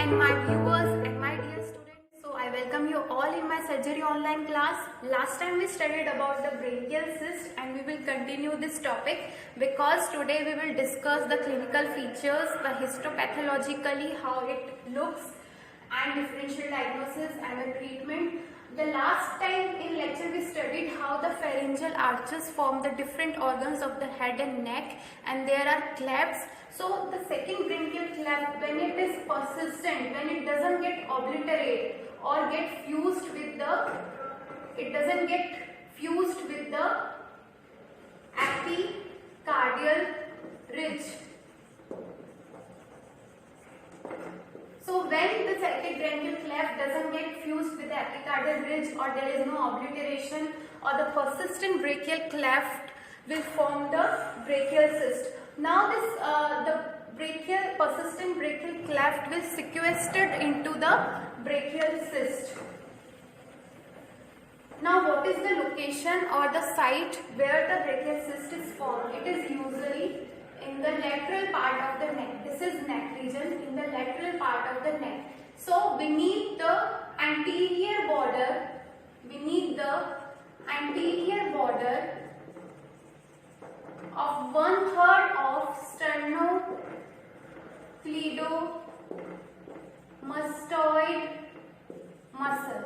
and my viewers and my dear students. So I welcome you all in my surgery online class. Last time we studied about the brachial cyst and we will continue this topic because today we will discuss the clinical features, the histopathologically how it looks and differential diagnosis and the treatment. The last time in lecture we studied how the pharyngeal arches form the different organs of the head and neck, and there are clefts. So the second brachial cleft, when it is persistent, when it doesn't get obliterated or get fused with the, it doesn't get fused with the epicardial ridge. So when the second brachial cleft doesn't get fused with the epicardial ridge, or there is no obliteration, or the persistent brachial cleft will form the brachial cyst. Now this the persistent brachial cleft will sequestered into the brachial cyst. Now what is the location or the site where the brachial cyst is formed? It is usually in the lateral part of the neck. This is neck region, in the lateral part of the neck. So beneath the anterior border, of 1/3 of sternocleidomastoid muscle.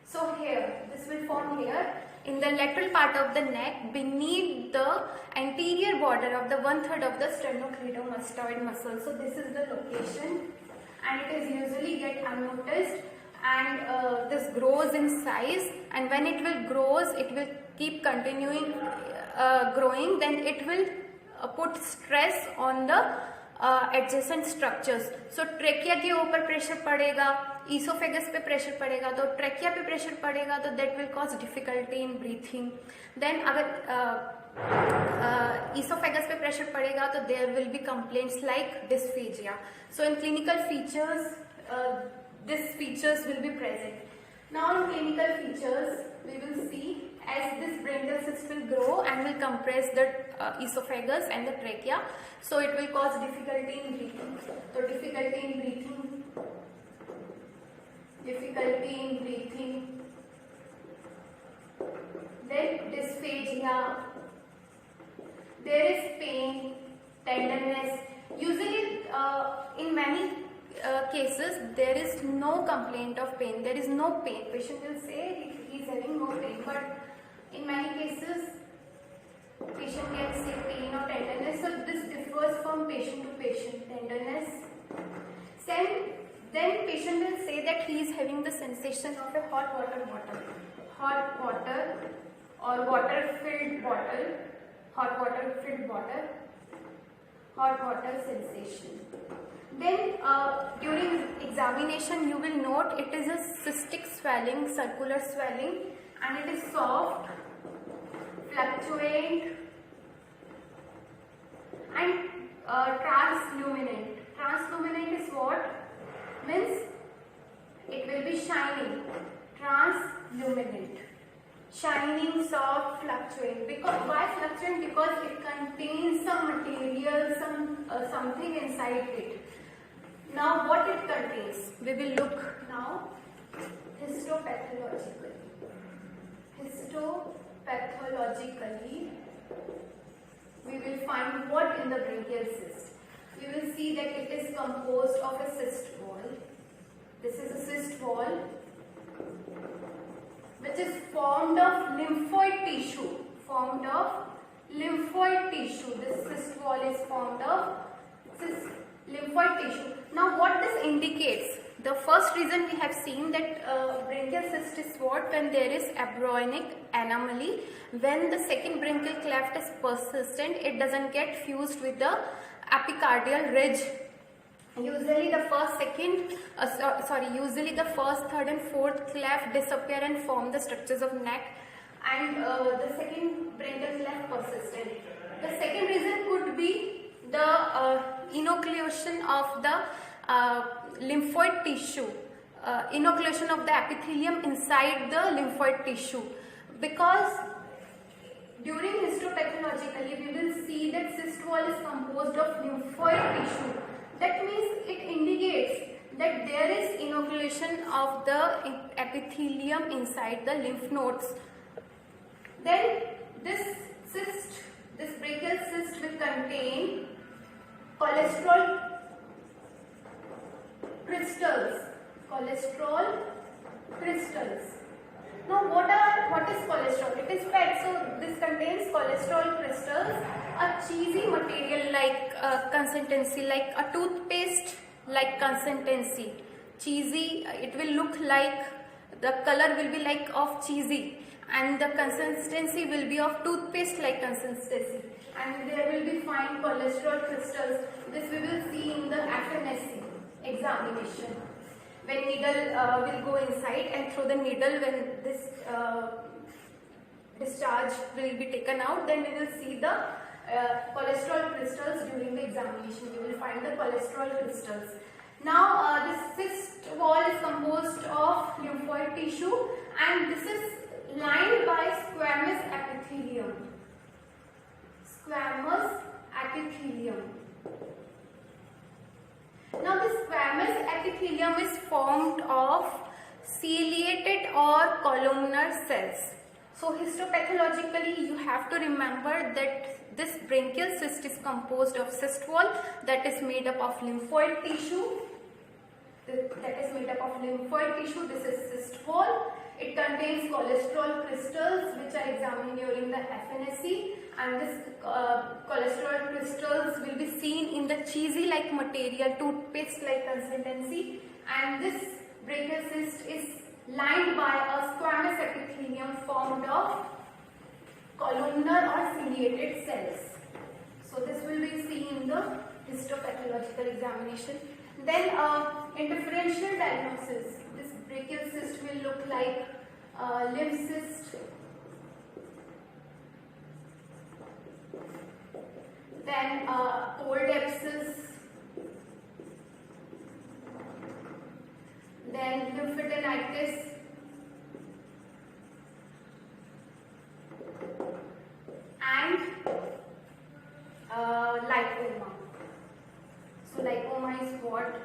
So here, this will form here in the lateral part of the neck beneath the anterior border of the 1/3 of the sternocleidomastoid muscle. So this is the location, and it is usually get unnoticed, and this grows in size, and when it will grows, it will keep continuing growing, then it will put stress on the adjacent structures. So trachea के ऊपर pressure पड़ेगा, oesophagus पे pressure पड़ेगा, तो trachea पे pressure पड़ेगा तो that will cause difficulty in breathing. Then अगर ईसोफेगस पे प्रेशर पड़ेगा तो there will be complaints like dysphagia. So in clinical features, these features will be present. Now in clinical features, we will see as this brachial cyst will grow and will compress the esophagus and the trachea, so it will cause difficulty in breathing. So difficulty in breathing, then dysphagia, there is pain, tenderness. Usually in many cases there is no complaint of pain, there is no pain. Patient will say he is having no pain, but in many cases patient can say pain or tenderness. So this differs from patient to patient. Tenderness. Then patient will say that he is having the sensation of a hot water bottle, or water-filled bottle, hot water sensation. Then during examination you will note it is a cystic swelling, circular swelling, and it is soft, fluctuant, and transluminant. Transluminant is what? Means it will be shining. Transluminant. Shining, soft, fluctuant. Because why fluctuant? Because it contains some material, something inside it. Now what it contains? We will look now histopathologically. Histopathologically, we will find what in the brachial cyst. We will see that it is composed of a cyst wall. This is a cyst wall which is formed of lymphoid tissue. This cyst wall is formed of lymphoid tissue. Now what this indicates? The first reason we have seen that brachial cyst is what? When there is embryonic anomaly. When the second brachial cleft is persistent, it doesn't get fused with the epicardial ridge. Usually the first, third and fourth cleft disappear and form the structures of neck, and the second brachial cleft persistent. The second reason could be the inoculation of the lymphoid tissue, inoculation of the epithelium inside the lymphoid tissue, because during histopathologically we will see that cyst wall is composed of lymphoid tissue. That means it that there is inoculation of the epithelium inside the lymph nodes. Then this cyst, this brachial cyst will contain cholesterol crystals. Cholesterol crystals. Now what is cholesterol? It is fat, so this contains cholesterol crystals, a cheesy material like consistency, like a toothpaste like consistency. Cheesy, it will look like, the color will be like of cheesy, and the consistency will be of toothpaste like consistency, and there will be fine cholesterol crystals. This we will see in the FNSC examination, when needle will go inside, and through the needle, when this discharge will be taken out, then we will see the cholesterol crystals during the examination. We will find the cholesterol crystals. Now this cyst wall is composed of lymphoid tissue, and this is lined by squamous epithelium. Squamous epithelium. Now this squamous epithelium is formed of ciliated or columnar cells. So histopathologically you have to remember that this branchial cyst is composed of cyst wall that is made up of lymphoid tissue. This is cyst wall. It contains cholesterol crystals which are examined during the FNSC, and this cholesterol crystals will be seen in the cheesy like material, toothpaste like consistency, and this brachial cyst is lined by a squamous epithelium formed of columnar or ciliated cells. So this will be seen in the histopathological examination. Then in differential diagnosis, this brachial cyst will look like lymph cyst, then cold abscess, then lymphadenitis, and lipoma. So lipoma is what?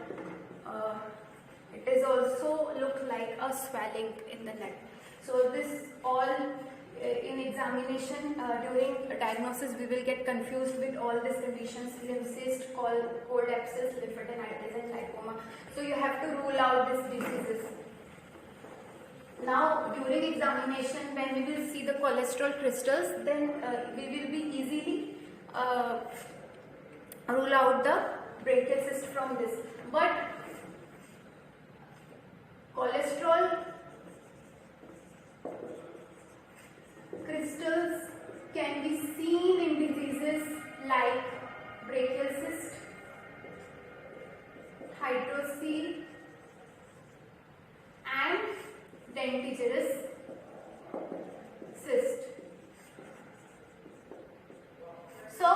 It is also look like a swelling in the neck. So this all in examination during diagnosis we will get confused with all these conditions: lymph cyst, cold abscess, lymphadenitis, and lipoma. So you have to rule out these diseases. Now during examination, when we will see the cholesterol crystals, then we will be easily rule out the brachial cyst from this. But cholesterol crystals can be seen in diseases like brachial cyst, hydrocele, and dentigerous cyst. So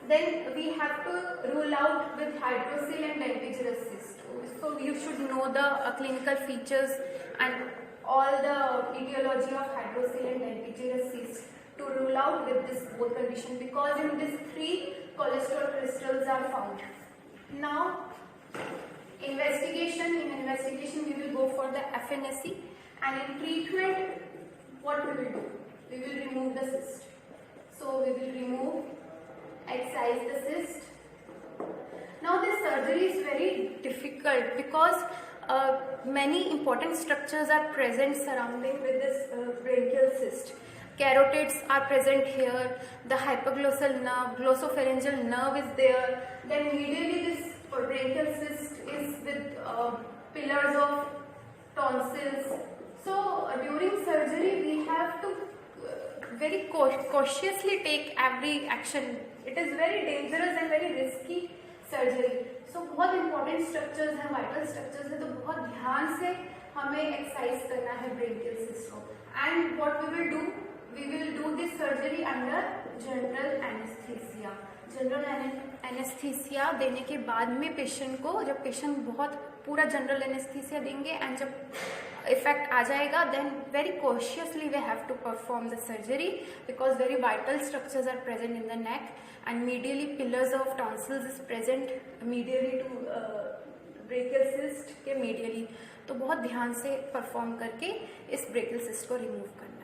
then we have to rule out with hydrocele and dentigerous cyst. So you should know the clinical features and all the etiology of hydrocele and dentigerous cyst to rule out with this both condition, because in these three cholesterol crystals are found. Now in investigation we will go for the FNSC, and in treatment what we will do? We will remove the cyst. So we will excise the cyst. Now this surgery is very difficult because many important structures are present surrounding with this brachial cyst. Carotids are present here, the hypoglossal nerve, glossopharyngeal nerve is there, then medially this brachial cyst is with pillars of tonsils. So during surgery we have to very cautiously take every action. It is very dangerous and very risky surgery. So बहुत important structures हैं, vital structures हैं, तो बहुत ध्यान से हमें exercise करना है brachial cyst को. And what we will do this surgery under general anesthesia. General anaesthesia देने के बाद में पेशेंट को, जब पेशेंट बहुत पूरा जनरल एनेस्थीसिया देंगे एंड जब इफेक्ट आ जाएगा, then very cautiously we have to perform the surgery because very vital structures are present in the neck and medially pillars of tonsils is present medially to brachial cyst के medially. तो बहुत ध्यान से perform करके इस brachial cyst को remove करना है।